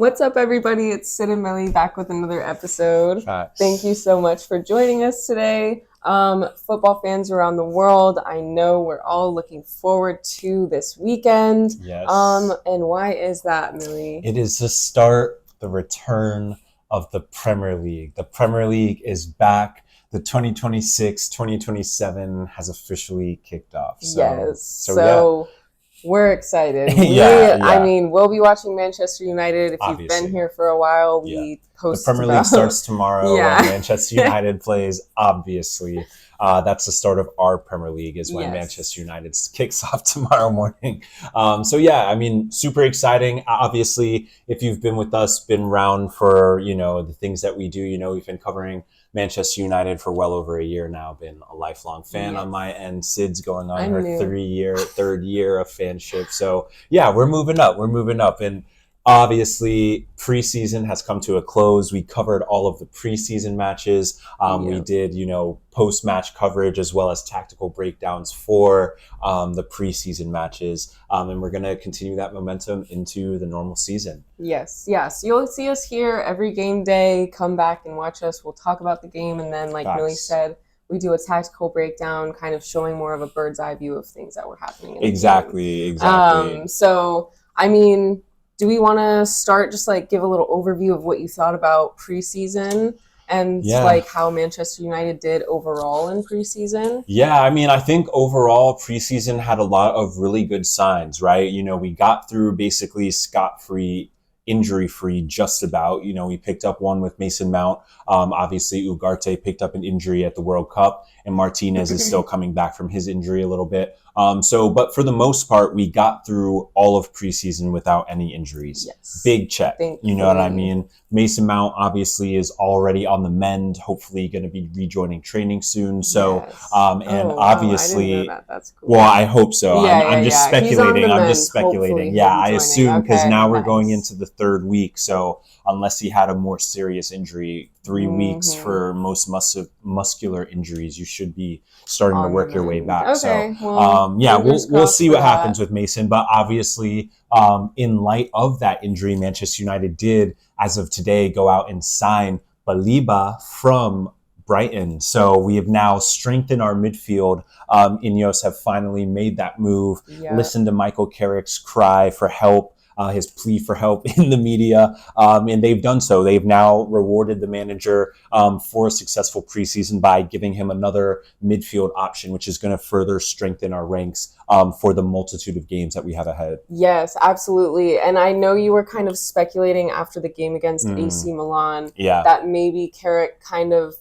What's up, everybody? It's Sid and Millie back with another episode. Facts. Thank you so much for joining us today. Football fans around the world, I know we're all looking forward to this weekend. Yes. And why is that, Millie? It is the return of the Premier League. The Premier League is back. The 2026-2027 has officially kicked off. So we're excited. I mean, we'll be watching Manchester United. If you've been here for a while, we post the Premier League starts tomorrow when Manchester United plays, obviously. That's the start of our Premier League is when Manchester United kicks off tomorrow morning. Super exciting. Obviously, if you've been with us, been around for, the things that we do, we've been covering Manchester United for well over a year now. Been a lifelong fan on my end. Sid's going on her third year of fanship. So we're moving up. And obviously, preseason has come to a close. We covered all of the preseason matches. We did, post-match coverage as well as tactical breakdowns for the preseason matches. And we're going to continue that momentum into the normal season. Yes. You'll see us here every game day. Come back and watch us. We'll talk about the game. And then, like Millie said, we do a tactical breakdown, kind of showing more of a bird's eye view of things that were happening in the game. Exactly. Do we want to start just give a little overview of what you thought about preseason and how Manchester United did overall in preseason? Yeah, I think overall preseason had a lot of really good signs, right? We got through basically scot-free, injury-free just about. We picked up one with Mason Mount. Obviously, Ugarte picked up an injury at the World Cup, and Martinez is still coming back from his injury a little bit. But for the most part, we got through all of preseason without any injuries. Yes. Big check. You know what I mean? Mason Mount obviously is already on the mend, hopefully going to be rejoining training soon. So, obviously, I didn't know that. That's cool. Well, I hope so. I'm just speculating. Hopefully I assume because now we're going into the third week. So unless he had a more serious injury, 3 weeks for most muscular injuries, you should be starting to work your way back. Okay. We'll see what happens with Mason. But obviously, in light of that injury, Manchester United did, as of today, go out and sign Baliba from Brighton. So we have now strengthened our midfield. Ineos have finally made that move. Listen to Michael Carrick's cry for help. His plea for help in the media, and they've done so. They've now rewarded the manager for a successful preseason by giving him another midfield option, which is going to further strengthen our ranks for the multitude of games that we have ahead. Yes, absolutely. And I know you were kind of speculating after the game against AC Milan that maybe Carrick kind of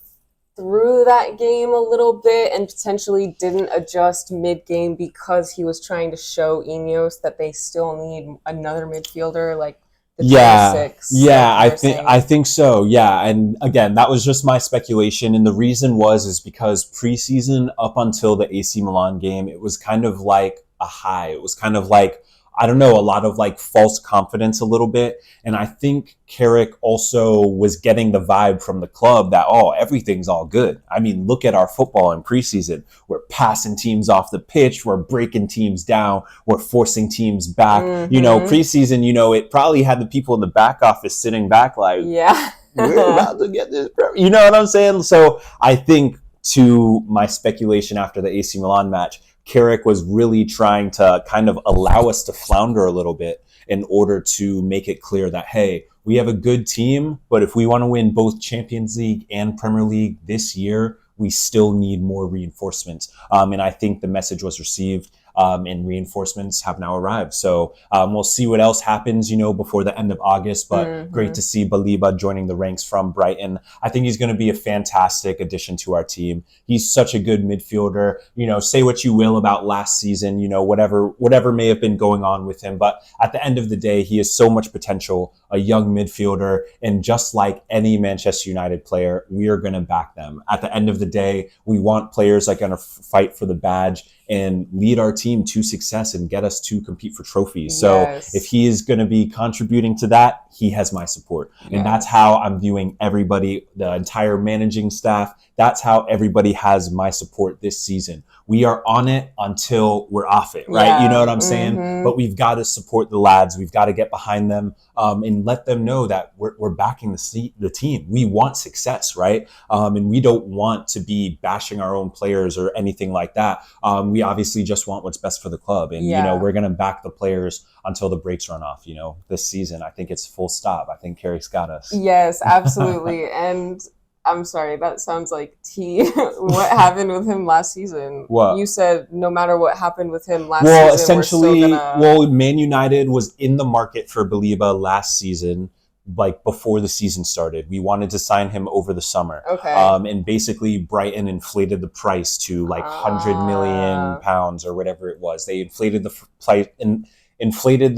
through that game a little bit and potentially didn't adjust mid-game because he was trying to show Ineos that they still need another midfielder like the 26. I think so. Yeah, and again, that was just my speculation, and the reason is because preseason up until the AC Milan game, it was kind of like a high. It was kind of like, I don't know, a lot of false confidence a little bit. And I think Carrick also was getting the vibe from the club that, everything's all good. Look at our football in preseason. We're passing teams off the pitch. We're breaking teams down. We're forcing teams back. Preseason, it probably had the people in the back office sitting back like, we're about to get this. You know what I'm saying? So I think, to my speculation after the AC Milan match, Carrick was really trying to kind of allow us to flounder a little bit in order to make it clear that, hey, we have a good team, but if we want to win both Champions League and Premier League this year, we still need more reinforcements. And I think the message was received. And reinforcements have now arrived. So we'll see what else happens, before the end of August. But great to see Baliba joining the ranks from Brighton. I think he's going to be a fantastic addition to our team. He's such a good midfielder. Say what you will about last season, whatever may have been going on with him. But at the end of the day, he has so much potential, a young midfielder. And just like any Manchester United player, we are going to back them. At the end of the day, we want players that are going to fight for the badge and lead our team to success and get us to compete for trophies. So if he is going to be contributing to that, he has my support. And that's how I'm viewing everybody, the entire managing staff. That's how everybody has my support this season. We are on it until we're off it, right? Yeah. You know what I'm saying? But we've got to support the lads. We've got to get behind them and let them know that we're backing the team. We want success, right? And we don't want to be bashing our own players or anything like that. We obviously just want what's best for the club. And, you know, we're going to back the players until the brakes run off, you know, this season. I think it's full stop. I think Carrick's got us. Yes, absolutely. And I'm sorry, that sounds like tea. What happened with him last season? What? You said no matter what happened with him last season, essentially, we're still gonna... Man United was in the market for Baliba last season, like before the season started. We wanted to sign him over the summer. Okay. And basically Brighton inflated the price to like £100 million or whatever it was. They inflated the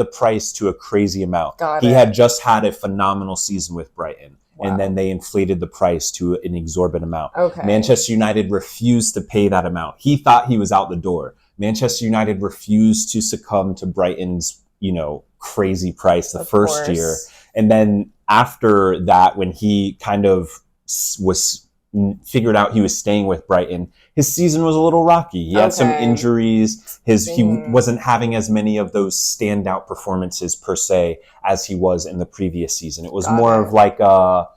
price to a crazy amount. He had just had a phenomenal season with Brighton. Wow. And then they inflated the price to an exorbitant amount. Okay. Manchester United refused to pay that amount. He thought he was out the door. Manchester United refused to succumb to Brighton's, you know, crazy price the first year. And then after that, when he kind of figured out he was staying with Brighton, his season was a little rocky. He had some injuries. He wasn't having as many of those standout performances per se as he was in the previous season. It was more of like a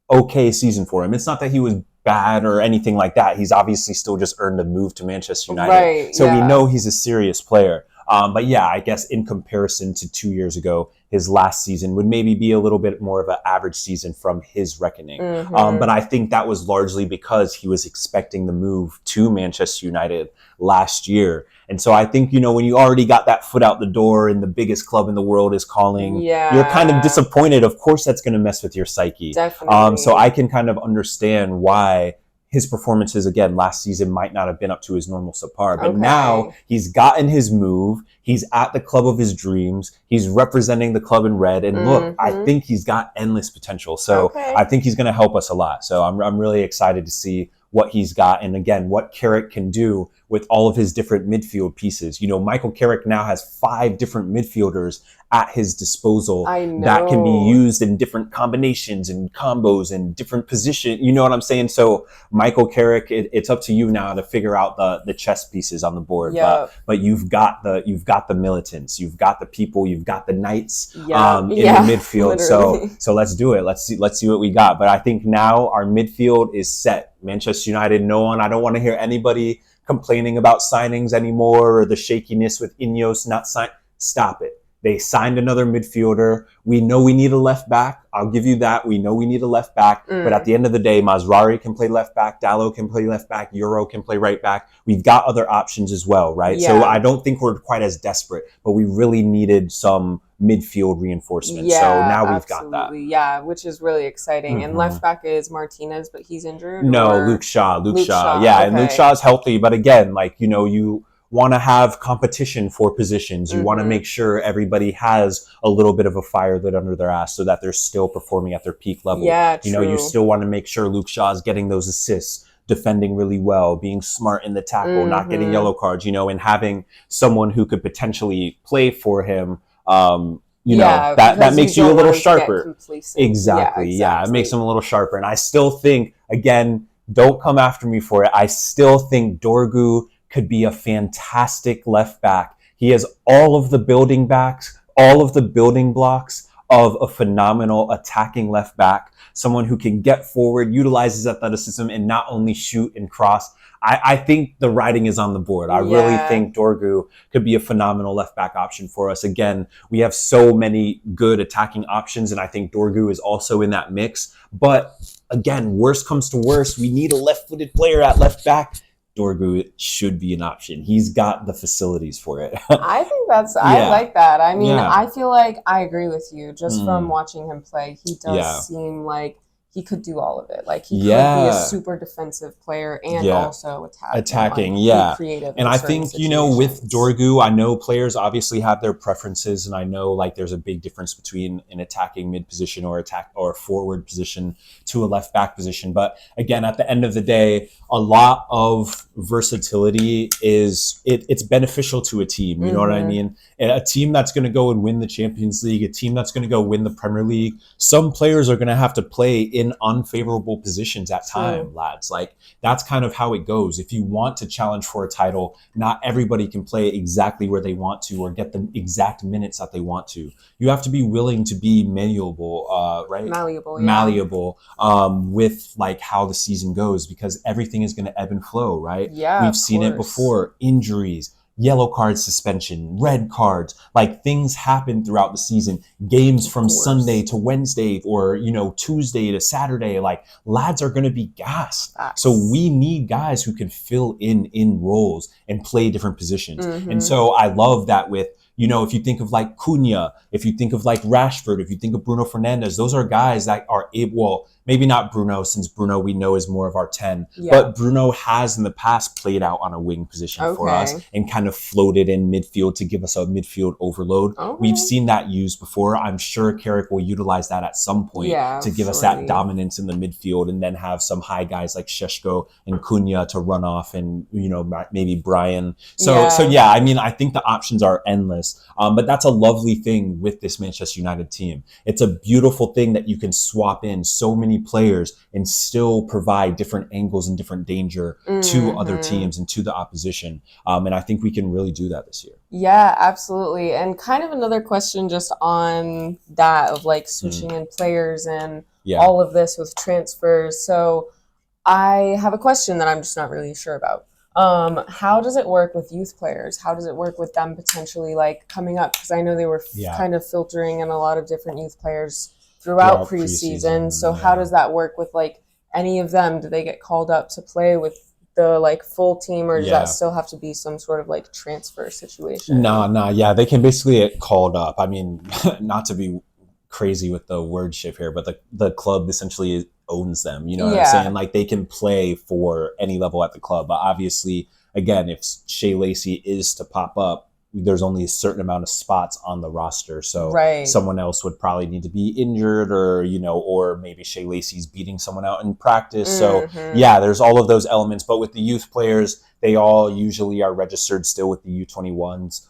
okay season for him. It's not that he was bad or anything like that. He's obviously still just earned a move to Manchester United. Right, so we know he's a serious player. But yeah, I guess in comparison to 2 years ago, his last season would maybe be a little bit more of an average season from his reckoning. But I think that was largely because he was expecting the move to Manchester United last year. And so I think, you know, when you already got that foot out the door and the biggest club in the world is calling, you're kind of disappointed. Of course, that's going to mess with your psyche. Definitely. So I can kind of understand why his performances, again, last season might not have been up to his normal subpar. But now he's gotten his move. He's at the club of his dreams. He's representing the club in red. And look, I think he's got endless potential. So I think he's going to help us a lot. So I'm really excited to see what he's got. And again, what Carrick can do with all of his different midfield pieces. You know, Michael Carrick now has 5 different midfielders at his disposal that can be used in different combinations and combos and different positions. You know what I'm saying? So Michael Carrick, it's up to you now to figure out the chess pieces on the board. But you've got the militants, you've got the people, you've got the knights in the midfield. So let's do it. Let's see what we got. But I think now our midfield is set. Manchester United, I don't want to hear anybody complaining about signings anymore or the shakiness with Ineos not signed. Stop it. They signed another midfielder. We know we need a left back. I'll give you that. We know we need a left back. But at the end of the day, Mazraoui can play left back. Dalot can play left back. Euro can play right back. We've got other options as well, right? So I don't think we're quite as desperate, but we really needed some midfield reinforcement. So now we've got that. Yeah, which is really exciting. And left back is Martinez, but he's injured? No, Luke Shaw. Yeah, and Luke Shaw's healthy. But again, like, you know, you want to have competition for positions. You want to make sure everybody has a little bit of a fire lit under their ass so that they're still performing at their peak level. You know, you still want to make sure Luke Shaw is getting those assists, defending really well, being smart in the tackle, not getting yellow cards, you know, and having someone who could potentially play for him. You know, that makes you a little sharper. Exactly. It makes him a little sharper. And I still think, again, don't come after me for it, I still think Dorgu could be a fantastic left back. He has all of the building blocks of a phenomenal attacking left back, someone who can get forward, utilizes athleticism, and not only shoot and cross. I think the writing is on the board. I really think Dorgu could be a phenomenal left back option for us. Again, we have so many good attacking options, and I think Dorgu is also in that mix. But again, worst comes to worst, we need a left-footed player at left back. Dorgu should be an option. He's got the facilities for it. I think I like that. I mean, I feel like I agree with you just from watching him play. He does seem like he could do all of it. Like he could be a super defensive player and also attacking. Be creative. And I think, with Dorgu, I know players obviously have their preferences, and I know like there's a big difference between an attacking mid position or forward position to a left back position. But again, at the end of the day, a lot of versatility it's beneficial to a team. You know what I mean? A team that's going to go and win the Champions League, a team that's going to go win the Premier League, some players are going to have to play in unfavorable positions at time, lads. Like that's kind of how it goes. If you want to challenge for a title, not everybody can play exactly where they want to or get the exact minutes that they want to. You have to be willing to be malleable, right? Malleable with like how the season goes, because everything is going to ebb and flow, right? Yeah, we've seen it before. Injuries, yellow card suspension, red cards, like things happen throughout the season. Games from Sunday to Wednesday, or Tuesday to Saturday, like lads are going to be gassed. So we need guys who can fill in roles and play different positions. And so I love that with, if you think of like Cunha, if you think of like Rashford, if you think of Bruno Fernandes, those are guys that are able, maybe not Bruno, since Bruno we know is more of our 10, but Bruno has in the past played out on a wing position for us and kind of floated in midfield to give us a midfield overload. We've seen that used before. I'm sure Carrick will utilize that at some point to give us that dominance in the midfield, and then have some high guys like Šeško and Cunha to run off, and maybe Brian. So yeah, I mean, I think the options are endless. But that's a lovely thing with this Manchester United team. It's a beautiful thing that you can swap in so many players and still provide different angles and different danger to other teams and to the opposition. And I think we can really do that this year. Yeah, absolutely. And kind of another question just on that of like switching in players and all of this with transfers. So I have a question that I'm just not really sure about. How does it work with youth players? How does it work with them potentially like coming up? Because I know they were kind of filtering in a lot of different youth players throughout preseason. So how does that work with like any of them? Do they get called up to play with the like full team, or does that still have to be some sort of like transfer situation? Yeah, they can basically get called up. I mean, not to be crazy with the word shift here, but the club essentially owns them, you know what I'm saying? Like they can play for any level at the club, but obviously, again, if Shea Lacey is to pop up, there's only a certain amount of spots on the roster, so someone else would probably need to be injured, or or maybe Shea Lacey's beating someone out in practice. So yeah, there's all of those elements. But with the youth players, they all usually are registered still with the U21s,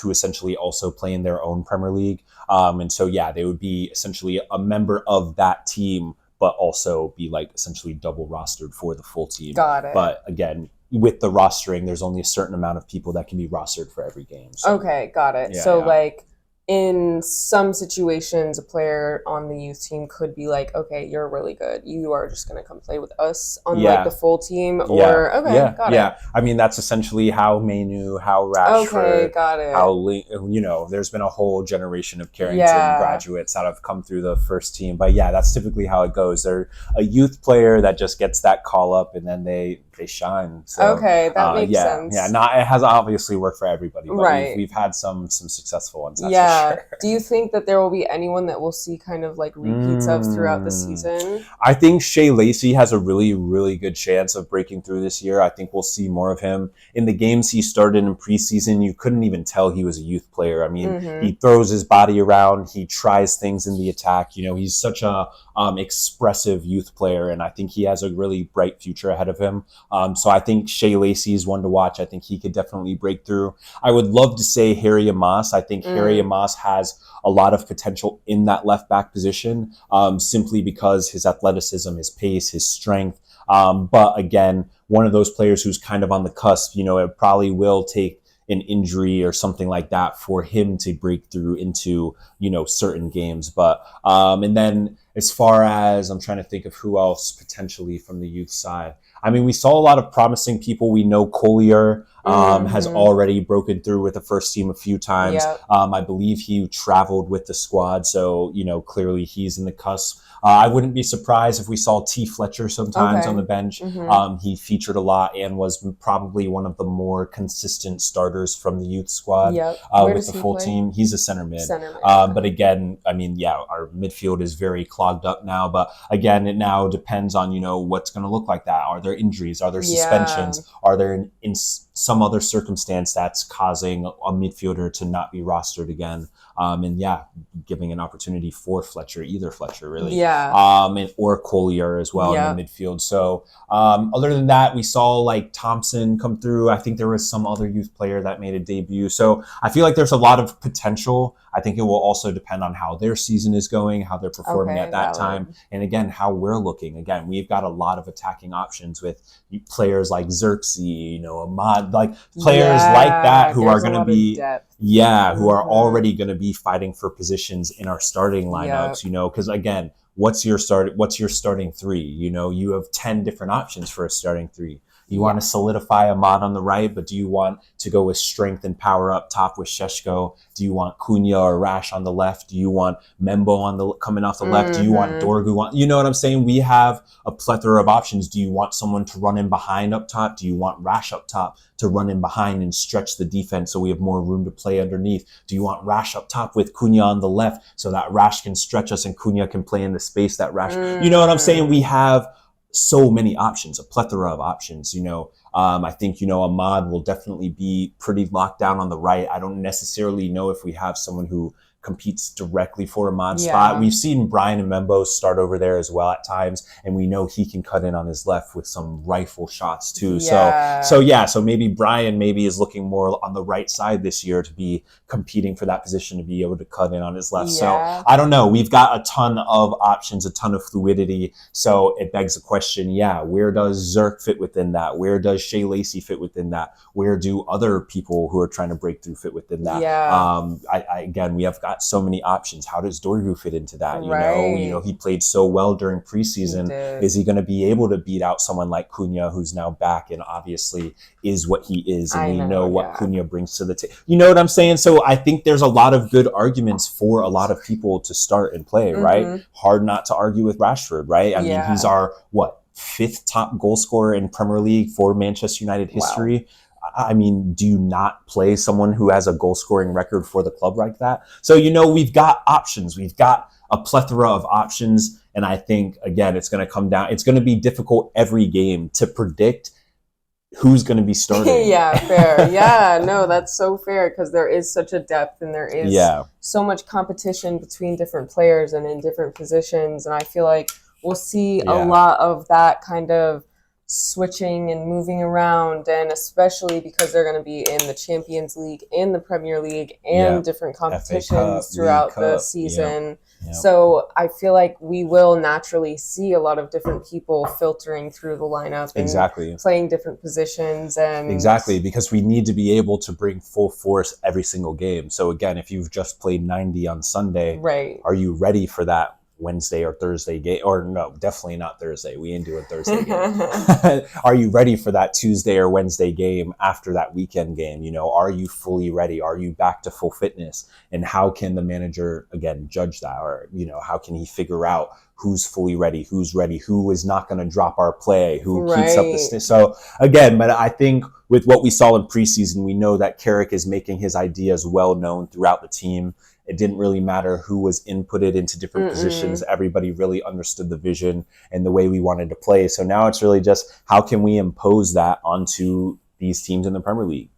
who essentially also play in their own Premier League. And so yeah, they would be essentially a member of that team, but also be like essentially double rostered for the full team. Got it. But again, with the rostering, there's only a certain amount of people that can be rostered for every game. So. Okay, got it. So like in some situations, a player on the youth team could be like, okay, you're really good. You are just going to come play with us on like the full team, or got it. I mean, that's essentially how Mainu, how Rashford, got it. How there's been a whole generation of Carrington graduates that have come through the first team. But yeah, that's typically how it goes. They're a youth player that just gets that call up, and then they shine. So, that makes sense. Yeah, it has obviously worked for everybody, but we've had some successful ones. That's for sure. Do you think that there will be anyone that we'll see kind of like repeats of throughout the season? I think Shea Lacey has a really, really good chance of breaking through this year. I think we'll see more of him. In the games he started in preseason, you couldn't even tell he was a youth player. I mean, he throws his body around, he tries things in the attack. He's such a expressive youth player, and I think he has a really bright future ahead of him. So I think Shea Lacey is one to watch. I think he could definitely break through. I would love to say Harry Amos. I think Harry Amos has a lot of potential in that left back position, simply because his athleticism, his pace, his strength. But again, one of those players who's kind of on the cusp. It probably will take an injury or something like that for him to break through into certain games. But and then as far as, I'm trying to think of who else potentially from the youth side. I mean, we saw a lot of promising people. We know Collier has already broken through with the first team a few times. Yep. I believe he traveled with the squad, so clearly he's in the cusp. I wouldn't be surprised if we saw T. Fletcher sometimes on the bench. He featured a lot and was probably one of the more consistent starters from the youth squad with the full team. He's a center mid. But again, our midfield is very clogged up now. But again, it now depends on, what's going to look like that. Are there injuries? Are there suspensions? Are there in some other circumstance that's causing a midfielder to not be rostered again? Giving an opportunity for either Fletcher really. Or Collier as well in the midfield. So other than that, we saw like Thompson come through. I think there was some other youth player that made a debut. So I feel like there's a lot of potential. I think it will also depend on how their season is going, how they're performing at that time. And again, how we're looking. Again, we've got a lot of attacking options with players like Xerxes, Ahmad, like players like that who are going to be, who are already going to be fighting for positions in our starting lineups, because again, what's your starting three? You have 10 different options for a starting three. You want to solidify Ahmad on the right, but do you want to go with strength and power up top with Sheshko? Do you want Cunha or Rash on the left? Do you want Membo coming off the left? Do you want Dorgu you know what I'm saying? We have a plethora of options. Do you want someone to run in behind up top? Do you want Rash up top to run in behind and stretch the defense so we have more room to play underneath? Do you want Rash up top with Cunha on the left so that Rash can stretch us and Cunha can play in the space that Rash... You know what I'm saying? We have so many options, a plethora of options. I think, Ahmad will definitely be pretty locked down on the right. I don't necessarily know if we have someone who competes directly for Ahmad's spot. We've seen Brian and Membo start over there as well at times, and we know he can cut in on his left with some rifle shots too. So maybe Brian is looking more on the right side this year to be competing for that position to be able to cut in on his left. So I don't know. We've got a ton of options, a ton of fluidity. So it begs the question, where does Zerk fit within that? Where does Shea Lacey fit within that? Where do other people who are trying to break through fit within that? Again, we have got so many options. How does Dorgu fit into that? He played so well during preseason. Is he going to be able to beat out someone like Cunha, who's now back and obviously is what he is, and we know what Cunha brings to the table? You know what I'm saying? So I think there's a lot of good arguments for a lot of people to start and play, right? Hard not to argue with Rashford, right? I mean, he's our fifth top goal scorer in Premier League for Manchester United history. I mean, do you not play someone who has a goal scoring record for the club like that? So, we've got options. We've got a plethora of options. And I think, again, it's going to come down. It's going to be difficult every game to predict who's going to be starting. Fair. No, that's so fair, because there is such a depth and there is so much competition between different players and in different positions. And I feel like we'll see a lot of that kind of switching and moving around, and especially because they're going to be in the Champions League, in the Premier League, and different competitions throughout the season. So I feel like we will naturally see a lot of different people filtering through the lineup and playing different positions. And because we need to be able to bring full force every single game. So again, if you've just played 90 on Sunday, are you ready for that Wednesday or Thursday game? Or no, definitely not Thursday. We ain't doing Thursday game. Are you ready for that Tuesday or Wednesday game after that weekend game? Are you fully ready? Are you back to full fitness? And how can the manager, again, judge that? Or, how can he figure out who's fully ready, who is not going to drop our play, who keeps up the So again, but I think with what we saw in preseason, we know that Carrick is making his ideas well known throughout the team. It didn't really matter who was inputted into different positions. Everybody really understood the vision and the way we wanted to play. So now it's really just, how can we impose that onto these teams in the Premier League?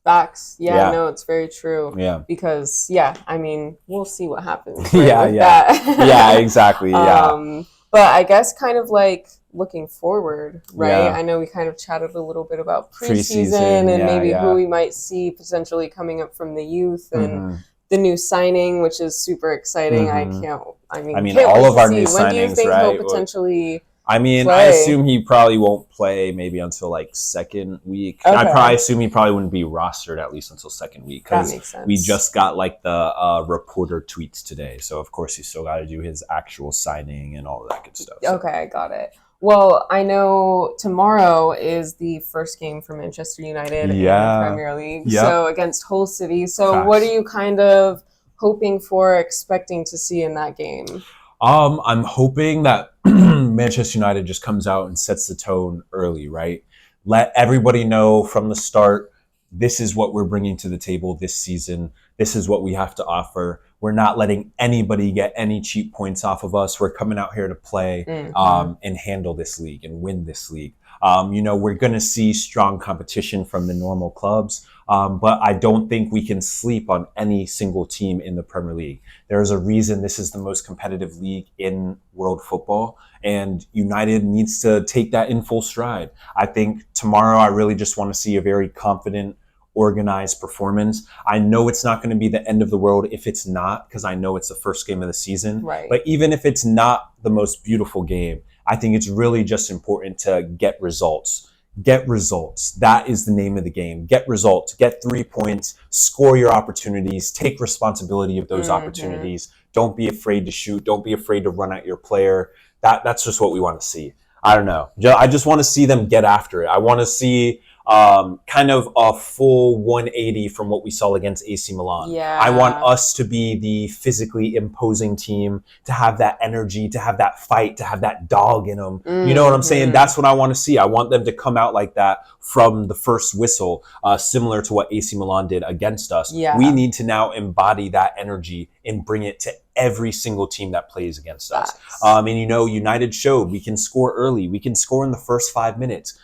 Facts. No, it's very true. Because, I mean, we'll see what happens. That. Exactly. But I guess kind of like looking forward, right? I know we kind of chatted a little bit about preseason and maybe who we might see potentially coming up from the youth and the new signing, which is super exciting. I mean, all of our new signings, when do you think he'll potentially play? I assume he probably won't play maybe until like second week. I probably assume he probably wouldn't be rostered at least until second week, because we just got like the reporter tweets today. So of course he's still got to do his actual signing and all of that good stuff. So. Okay, got it. Well, I know tomorrow is the first game for Manchester United in the Premier League, so against Hull City. So what are you kind of hoping for, expecting to see in that game? I'm hoping that Manchester United just comes out and sets the tone early, right? Let everybody know from the start, this is what we're bringing to the table this season. This is what we have to offer. We're not letting anybody get any cheap points off of us. We're coming out here to play and handle this league and win this league. We're going to see strong competition from the normal clubs, but I don't think we can sleep on any single team in the Premier League. There is a reason this is the most competitive league in world football, and United needs to take that in full stride. I think tomorrow I really just want to see a very confident, organized performance. I know it's not going to be the end of the world if it's not, because I know it's the first game of the season. Right. But even if it's not the most beautiful game, I think it's really just important to get results. Get results. That is the name of the game. Get results. Get 3 points. Score your opportunities. Take responsibility of those opportunities. Don't be afraid to shoot. Don't be afraid to run at your player. That's just what we want to see. I don't know. I just want to see them get after it. I want to see kind of a full 180 from what we saw against AC Milan. Yeah. I want us to be the physically imposing team, to have that energy, to have that fight, to have that dog in them. You know what I'm saying? That's what I want to see. I want them to come out like that from the first whistle, similar to what AC Milan did against us. Yeah. We need to now embody that energy and bring it to every single team that plays against us. United showed we can score early. We can score in the first 5 minutes.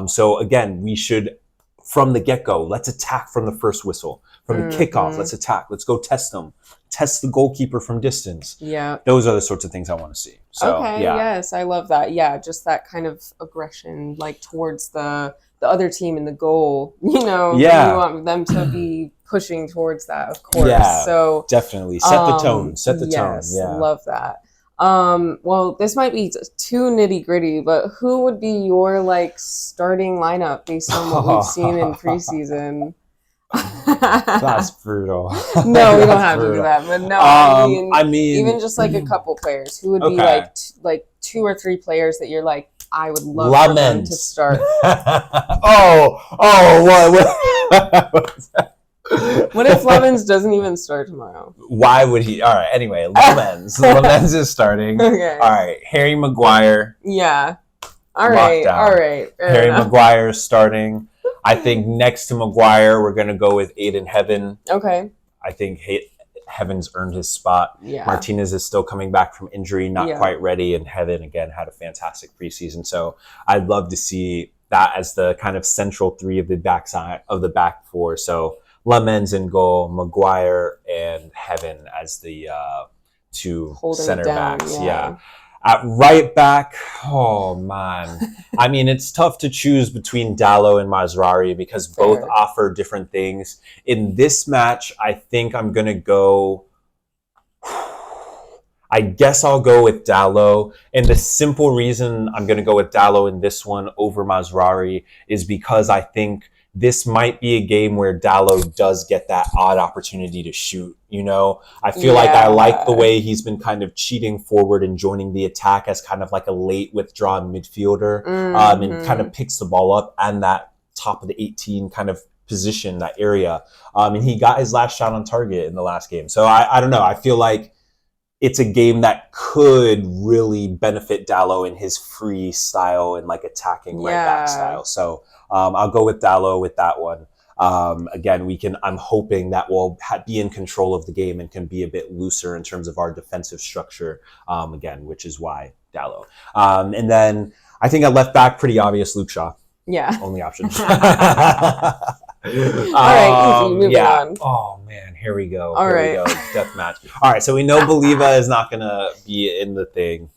So again, we should, from the get-go, let's attack from the first whistle. From the kickoff, let's attack. Let's go test them. Test the goalkeeper from distance. Yeah. Those are the sorts of things I want to see. So, yes, I love that. Yeah, just that kind of aggression, like towards the other team in the goal. You want them to be pushing towards that, of course. Yeah, so definitely set the tone. Set the tone. Yeah, love that. Well, this might be too nitty gritty, but who would be your starting lineup based on what we've seen in preseason? That's brutal. No, we don't have to do that. But no, I mean, even just a couple players. Who would be like 2 or 3 players that you're like, I would love for them to start. What if Lemons doesn't even start tomorrow? Why would he? All right. Anyway, Lemons. Lemons is starting. Okay. All right. Harry Maguire. Yeah. All right. Lockdown. All right. Harry Maguire is starting. I think next to Maguire, we're going to go with Aiden Heaven. Okay. I think Heaven's earned his spot. Yeah. Martinez is still coming back from injury, not quite ready. And Heaven, again, had a fantastic preseason. So I'd love to see that as the kind of central 3 of the backside of the back 4. So Lemons in goal, Maguire and Heaven as the 2 center backs. Yeah. At right back, oh man. I mean, it's tough to choose between Dalot and Mazraoui because both offer different things. In this match, I think I'm going to go... I guess I'll go with Dalot. And the simple reason I'm going to go with Dalot in this one over Mazraoui is because I think this might be a game where Dalot does get that odd opportunity to shoot. I feel like I like the way he's been kind of cheating forward and joining the attack as kind of like a late withdrawn midfielder, and kind of picks the ball up and that top of the 18 kind of position, that area. And he got his last shot on target in the last game. So I don't know. I feel like it's a game that could really benefit Dalot in his free style and attacking right back style. So I'll go with Dalot with that one. Again, I'm hoping that we'll be in control of the game and can be a bit looser in terms of our defensive structure, again, which is why Dalot. And then I think at left back, pretty obvious, Luke Shaw. Yeah. Only option. All right, easy. Moving on. Oh, man. Here we go. All right. We go. Death match. All right, so we know Believa is not going to be in the thing.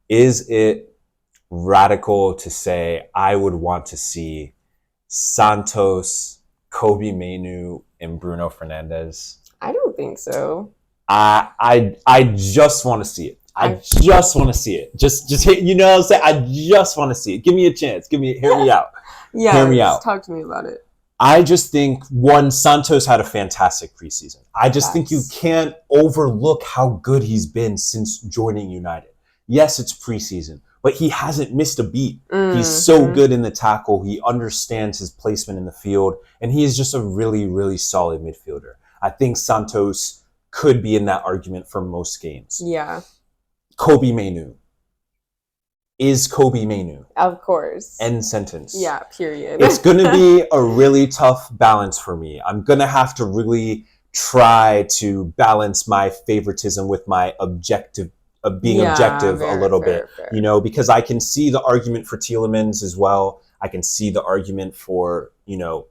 Is it radical to say I would want to see Santos, Kobe Mainoo, and Bruno Fernandes? I don't think so. I just want to see it. I just want to see it. Just hit, what I'm saying? I just want to see it. Give me a chance. Hear me out. Yeah, hear me out. Talk to me about it. I just think, Santos had a fantastic preseason. I just think you can't overlook how good he's been since joining United. Yes, it's preseason, but he hasn't missed a beat. He's so good in the tackle. He understands his placement in the field, and he is just a really, really solid midfielder. I think Santos could be in that argument for most games. Yeah. Kobbie Mainoo. Is Kobbie Mainoo. Of course. End sentence. Yeah, period. It's going to be a really tough balance for me. I'm going to have to really try to balance my favoritism with my objective, being objective a little bit, you know, because I can see the argument for Tielemans as well. I can see the argument for, you know,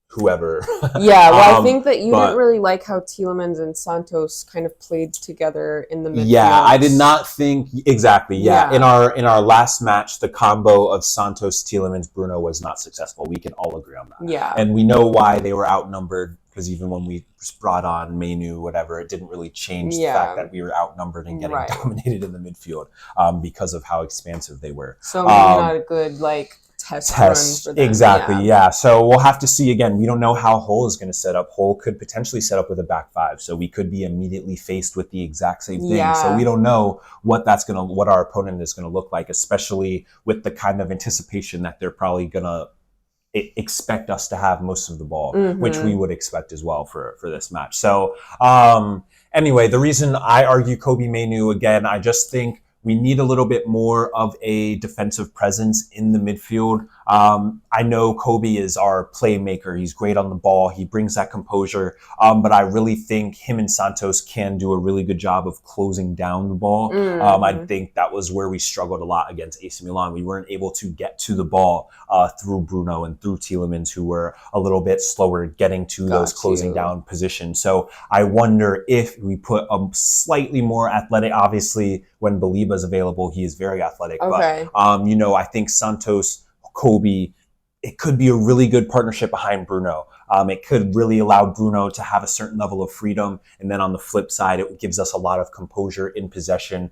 whoever. Yeah, well, I think that you didn't really like how Tielemans and Santos kind of played together in the midfield. Yeah, I did not think exactly. Yeah. In our last match, the combo of Santos, Tielemans, Bruno was not successful. We can all agree on that. Yeah, and we know why they were outnumbered, because even when we brought on Mainoo, whatever, it didn't really change the fact that we were outnumbered and getting dominated in the midfield because of how expansive they were. So maybe not a good test run for them. Exactly, yeah. So we'll have to see. Again, we don't know how Hull is going to set up. Hull could potentially set up with a back five, so we could be immediately faced with the exact same thing. So we don't know what our opponent is going to look like, especially with the kind of anticipation that they're probably going to expect us to have most of the ball, which we would expect as well for this match. So anyway, the reason I argue Kobbie Mainoo, again, I just think we need a little bit more of a defensive presence in the midfield. I know Kobbie is our playmaker. He's great on the ball. He brings that composure. But I really think him and Santos can do a really good job of closing down the ball. I think that was where we struggled a lot against AC Milan. We weren't able to get to the ball through Bruno and through Tielemans, who were a little bit slower getting to those closing down positions. So I wonder if we put a slightly more athletic, obviously when Baliba is available, he is very athletic. But, you know, I think Santos, Kobbie, it could be a really good partnership behind Bruno. It could really allow Bruno to have a certain level of freedom. And then on the flip side, it gives us a lot of composure in possession.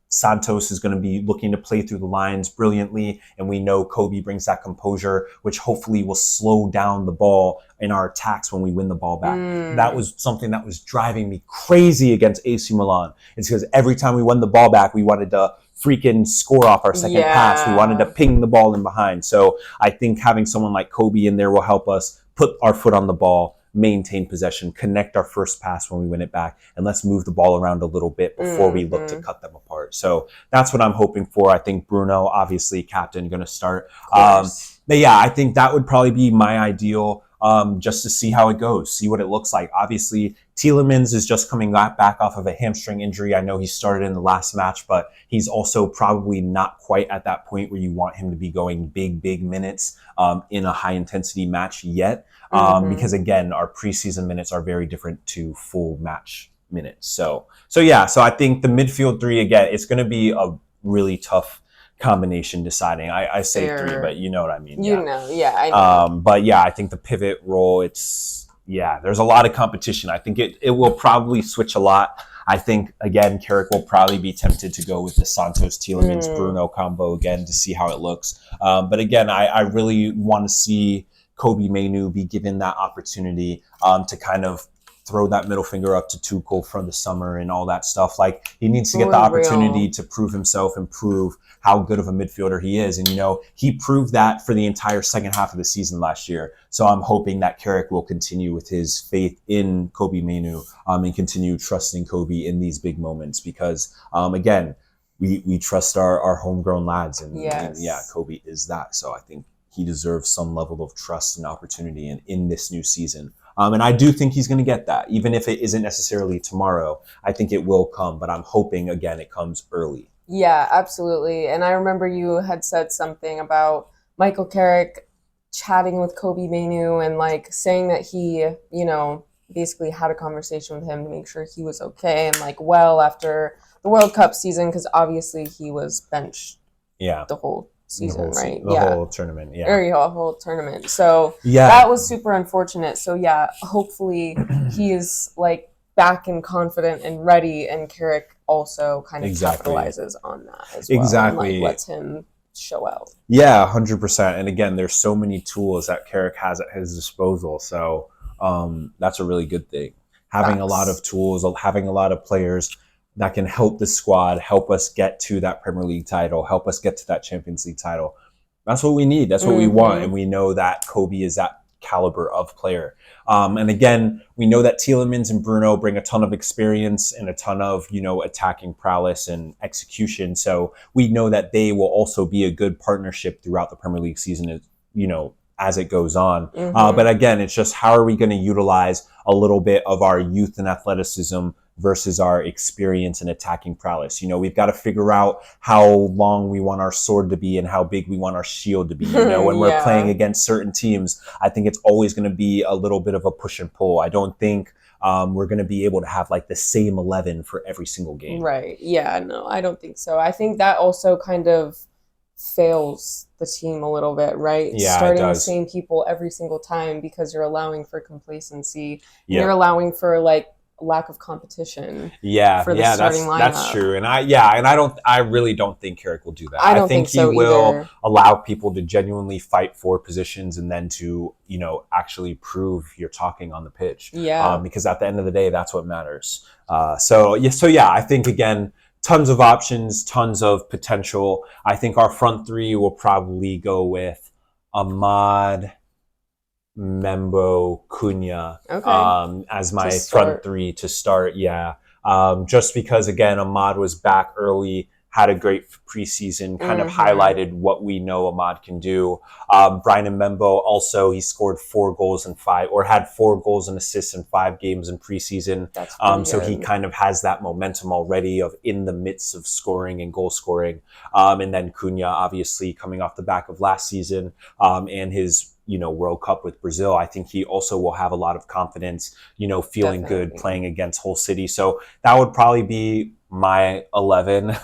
Santos is going to be looking to play through the lines brilliantly, and we know Kobbie brings that composure, which hopefully will slow down the ball in our attacks when we win the ball back. That was something that was driving me crazy against AC Milan. It's because every time we won the ball back, we wanted to freaking score off our second pass. We wanted to ping the ball in behind. So I think having someone like Kobbie in there will help us put our foot on the ball, maintain possession, connect our first pass when we win it back, and let's move the ball around a little bit before we look to cut them apart. So that's what I'm hoping for. I think Bruno, obviously captain, going to start. But yeah, I think that would probably be my ideal, just to see how it goes, see what it looks like. Obviously, Tielemans is just coming back off of a hamstring injury. I know he started in the last match, but he's also probably not quite at that point where you want him to be going big minutes in a high-intensity match yet. Because again, our preseason minutes are very different to full match minutes. So I think the midfield three, again, it's going to be a really tough combination deciding. I say three, but you know what I mean. I know. But yeah, I think the pivot role, there's a lot of competition. I think it will probably switch a lot. I think, again, Carrick will probably be tempted to go with the Santos, Tielemans, Bruno combo again to see how it looks. But again, I really want to see Kobbie Mainoo be given that opportunity to kind of throw that middle finger up to Tuchel from the summer and all that stuff. Like, he needs to get the opportunity to prove himself and prove how good of a midfielder he is. And, you know, he proved that for the entire second half of the season last year. So I'm hoping that Carrick will continue with his faith in Kobbie Mainoo and continue trusting Kobbie in these big moments because, again, we trust our homegrown lads. And yeah, Kobbie is that. So I think he deserves some level of trust and opportunity in this new season. And I do think he's going to get that. Even if it isn't necessarily tomorrow, I think it will come. But I'm hoping, again, it comes early. Yeah, absolutely. And I remember you had said something about Michael Carrick chatting with Kobbie Mainoo and saying that he, you know, basically had a conversation with him to make sure he was okay and after the World Cup season, because obviously he was benched the whole season, right? The whole tournament, whole tournament. So that was super unfortunate. So hopefully he is back and confident and ready, and Carrick also kind of capitalizes on that as well. And lets him show out. Yeah, 100%. And again, there's so many tools that Carrick has at his disposal. So that's a really good thing. Having a lot of tools, having a lot of players that can help the squad, help us get to that Premier League title, help us get to that Champions League title. That's what we need. That's what we want. And we know that Kobe is that caliber of player. And again, we know that Tielemans and Bruno bring a ton of experience and a ton of, attacking prowess and execution. So we know that they will also be a good partnership throughout the Premier League season, as it goes on. But again, it's just how are we going to utilize a little bit of our youth and athleticism versus our experience and attacking prowess. We've got to figure out how long we want our sword to be and how big we want our shield to be. When we're playing against certain teams, I think it's always going to be a little bit of a push and pull. I don't think we're going to be able to have like the same 11 for every single game. Right. Yeah, no, I don't think so. I think that also kind of fails the team a little bit, right? Yeah, starting the same people every single time because you're allowing for complacency. You're allowing for like lack of competition. For the starting lineup. That's true. And I really don't think Carrick will do that. I think he will allow people to genuinely fight for positions and then to, actually prove you're talking on the pitch. Because at the end of the day, that's what matters. So I think again, tons of options, tons of potential. I think our front three will probably go with Ahmad, Membo, Cunha as my front three to start. Just because, again, Ahmad was back early, had a great preseason, kind of highlighted what we know Ahmad can do. Brian Membo also, he scored 4 goals had 4 goals and assists in 5 games in preseason. So he kind of has that momentum already of in the midst of scoring and goal scoring. And then Cunha, obviously coming off the back of last season and his World Cup with Brazil. I think he also will have a lot of confidence, feeling good playing against Hull City. So that would probably be my 11.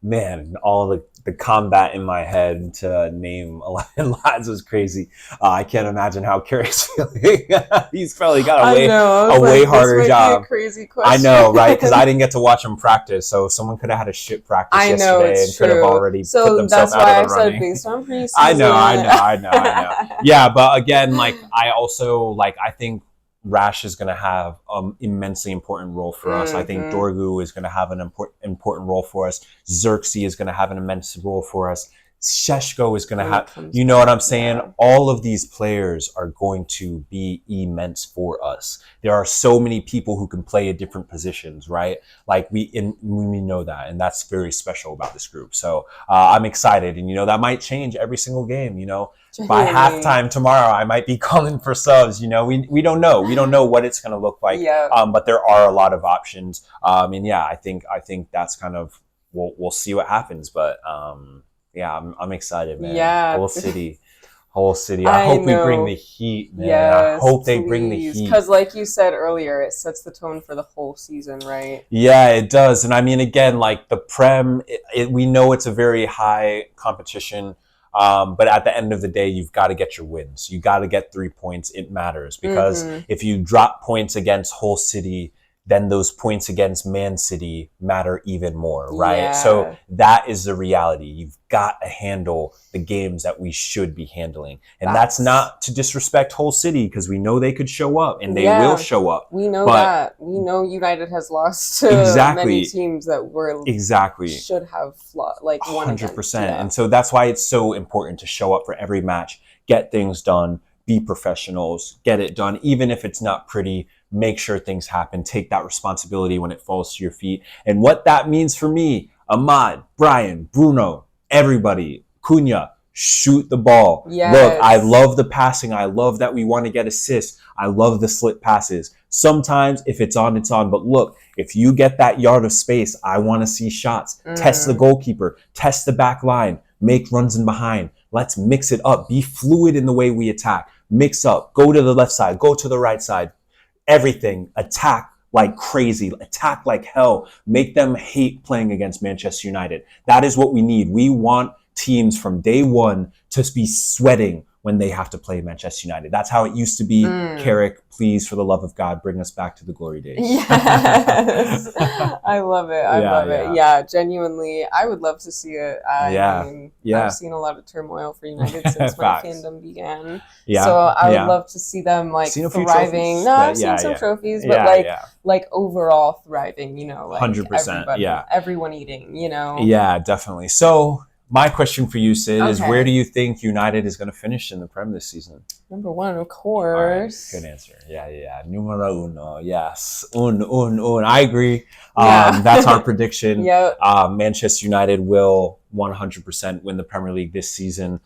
Man, all the combat in my head to name 11 lads was crazy. I can't imagine how Carrick's feeling. He's probably got a way harder job. Crazy question. I know, right? Because I didn't get to watch him practice, so someone could have had a shit practice yesterday and could have already put themselves out of the running. That's why I said based on preseason. I know. Yeah, but again, I think Rash is going to have an immensely important role for us. I think Dorgu is going to have an important role for us. Xerxes is going to have an immense role for us. Sheshko is going to have, you know what I'm saying? Yeah. All of these players are going to be immense for us. There are so many people who can play at different positions, right? Like we know that, and that's very special about this group. So I'm excited, and that might change every single game. By halftime tomorrow, I might be calling for subs. We don't know. We don't know what it's going to look like. But there are a lot of options. I think that's kind of we'll see what happens. But I'm excited, man. Yeah, Whole city. I hope we bring the heat, man. Yes, I hope they bring the heat. Because like you said earlier, it sets the tone for the whole season, right? Yeah, it does. And I mean, again, like the Prem, we know it's a very high competition. But at the end of the day, you've got to get your wins. You got to get 3 points. It matters because if you drop points against Hull City, then those points against Man City matter even more, right? Yeah. So that is the reality. You've got to handle the games that we should be handling. And that's not to disrespect Hull City because we know they could show up and they will show up. We know that. We know United has lost to many teams that should have won 100%. And so that's why it's so important to show up for every match, get things done, be professionals, get it done, even if it's not pretty. Make sure things happen. Take that responsibility when it falls to your feet. And what that means for me, Ahmad, Brian, Bruno, everybody, Cunha, shoot the ball. Yes. Look, I love the passing. I love that we want to get assists. I love the slip passes. Sometimes if it's on, it's on. But look, if you get that yard of space, I want to see shots. Test the goalkeeper. Test the back line. Make runs in behind. Let's mix it up. Be fluid in the way we attack. Mix up. Go to the left side. Go to the right side. Everything. Attack like crazy. Attack like hell. Make them hate playing against Manchester United. That is what we need. We want teams from day one to be sweating when they have to play Manchester United. That's how it used to be. Carrick, please, for the love of God, bring us back to the glory days. Yes. I love it. I love it. Yeah, genuinely, I would love to see it. I mean, I've seen a lot of turmoil for United since my fandom began. So I would love to see them like thriving. No, I've seen some trophies, but like overall thriving, you know, like 100%. Everyone eating, you know. Yeah, definitely. So my question for you, Sid, is where do you think United is going to finish in the Prem this season? Number one, of course. Good answer. Yeah. Numero uno. Yes. I agree. That's our prediction. Manchester United will 100% win the Premier League this season.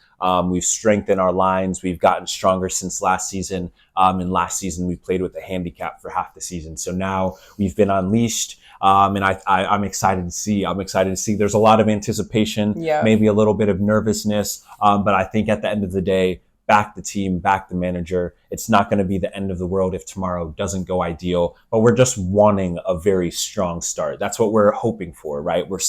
We've strengthened our lines. We've gotten stronger since last season. And last season, we played with a handicap for half the season. So now we've been unleashed. And I'm excited to see. There's a lot of anticipation, maybe a little bit of nervousness. But I think at the end of the day, back the team, back the manager. It's not going to be the end of the world if tomorrow doesn't go ideal. But we're just wanting a very strong start. That's what we're hoping for, right? We're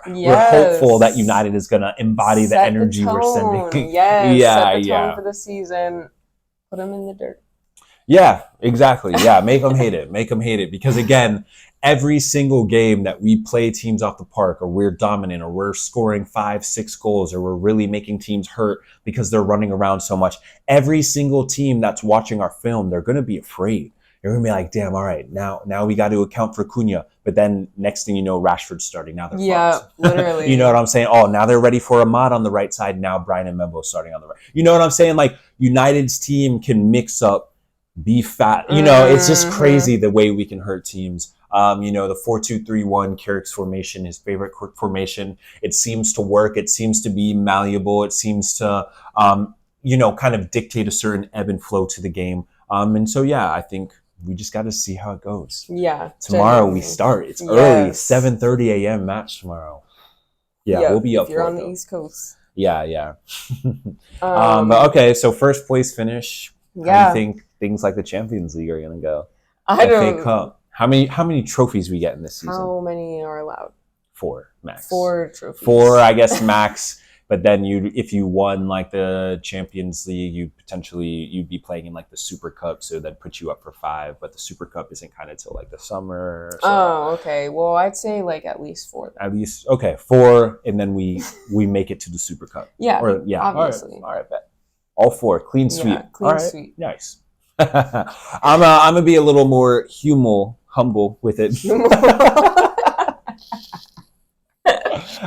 hopeful that United is going to embody the energy we're sending. Set the tone for the season. Put them in the dirt. Yeah, exactly. Yeah, make them hate it. Make them hate it. Because again, every single game that we play teams off the park, or we're dominant, or we're scoring 5-6 goals, or we're really making teams hurt because they're running around so much, every single team that's watching our film, they're going to be afraid. They're going to be like, damn, all right, now we got to account for Cunha. But then next thing you know, Rashford's starting. Now they're fucked. Literally. You know what I'm saying? Oh, now they're ready for Ahmad on the right side. Now Brian and Mbeumo starting on the right. You know what I'm saying? Like, United's team can mix up, be fat. You know, it's just crazy the way we can hurt teams. You know, the 4-2-3-1, Carrick's formation, his favorite formation, it seems to work. It seems to be malleable. It seems to, you know, kind of dictate a certain ebb and flow to the game. And so, yeah, I think we just got to see how it goes. Yeah. Tomorrow we start. It's early, 7:30 a.m. match tomorrow. Yeah, we'll be up for it. If you're on the East Coast. Yeah. But okay, so first place finish. How do you think things like the Champions League are going to go? FA Cup. How many trophies we get in this season? How many are allowed? 4 max. 4 trophies. 4, I guess, max. But then if you won like the Champions League, you'd be playing in like the Super Cup, so that puts you up for 5. But the Super Cup isn't kind of till like the summer. So. Oh, okay. Well, I'd say like at least 4. At least 4, and then we make it to the Super Cup. Obviously. All right, bet. All 4, clean sweep. Yeah, clean sweep. Nice. I'm gonna be a little more humble with it.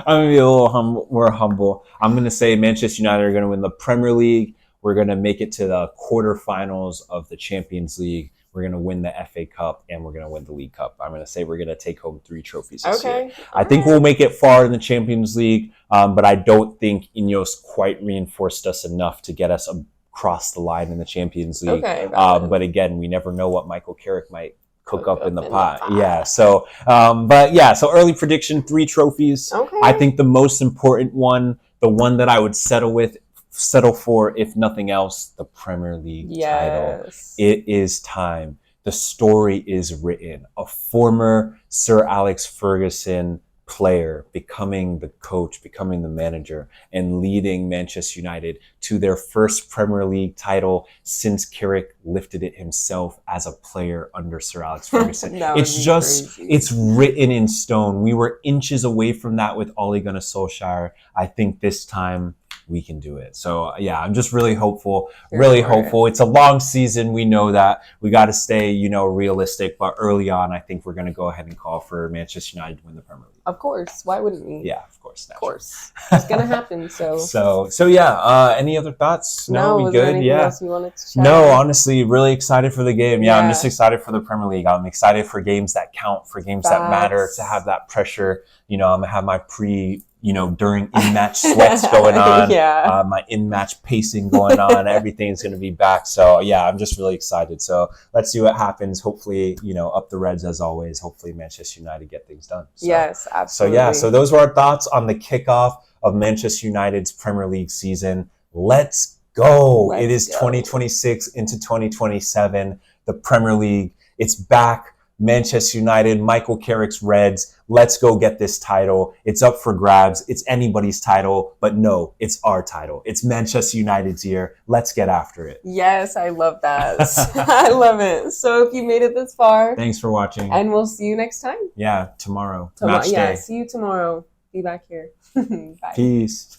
I'm going to be a little more humble. I'm going to say Manchester United are going to win the Premier League. We're going to make it to the quarterfinals of the Champions League. We're going to win the FA Cup, and we're going to win the League Cup. I'm going to say we're going to take home 3 trophies this year. I think we'll make it far in the Champions League, but I don't think Ineos quite reinforced us enough to get us across the line in the Champions League. But again, we never know what Michael Carrick might cook up in the pot. Yeah. So, so early prediction, 3 trophies. I think the most important one, the one that I would settle for, if nothing else, the Premier League title. It is time. The story is written. A former Sir Alex Ferguson player becoming the coach, becoming the manager, and leading Manchester United to their first Premier League title since Carrick lifted it himself as a player under Sir Alex Ferguson. It's written in stone. We were inches away from that with Ole Gunnar Solskjaer. I think this time we can do it. So yeah, I'm just really hopeful, hopeful. It's a long season. We know that. We got to stay, realistic, but early on, I think we're going to go ahead and call for Manchester United to win the Premier League. Of course. Why wouldn't we? Yeah, of course. Naturally. Of course. It's going to happen. So yeah, any other thoughts? No, we good? Yeah. Else you wanted to chat? No, honestly, really excited for the game. Yeah, I'm just excited for the Premier League. I'm excited for games that count, for games that matter, to have that pressure. I'm going to have my during in-match sweats going on, my in-match pacing going on, everything's going to be back. So yeah, I'm just really excited. So let's see what happens. Hopefully, up the Reds as always. Hopefully Manchester United get things done. So, yes, absolutely. So those were our thoughts on the kickoff of Manchester United's Premier League season. Let's go. It is 2026 into 2027. The Premier League, it's back. Manchester United, Michael Carrick's Reds. Let's go get this title. It's up for grabs. It's anybody's title, but no, it's our title. It's Manchester United's year. Let's get after it. Yes, I love that. I love it. So if you made it this far, thanks for watching. And we'll see you next time. Yeah, tomorrow. Match day. See you tomorrow. Be back here. Bye. Peace.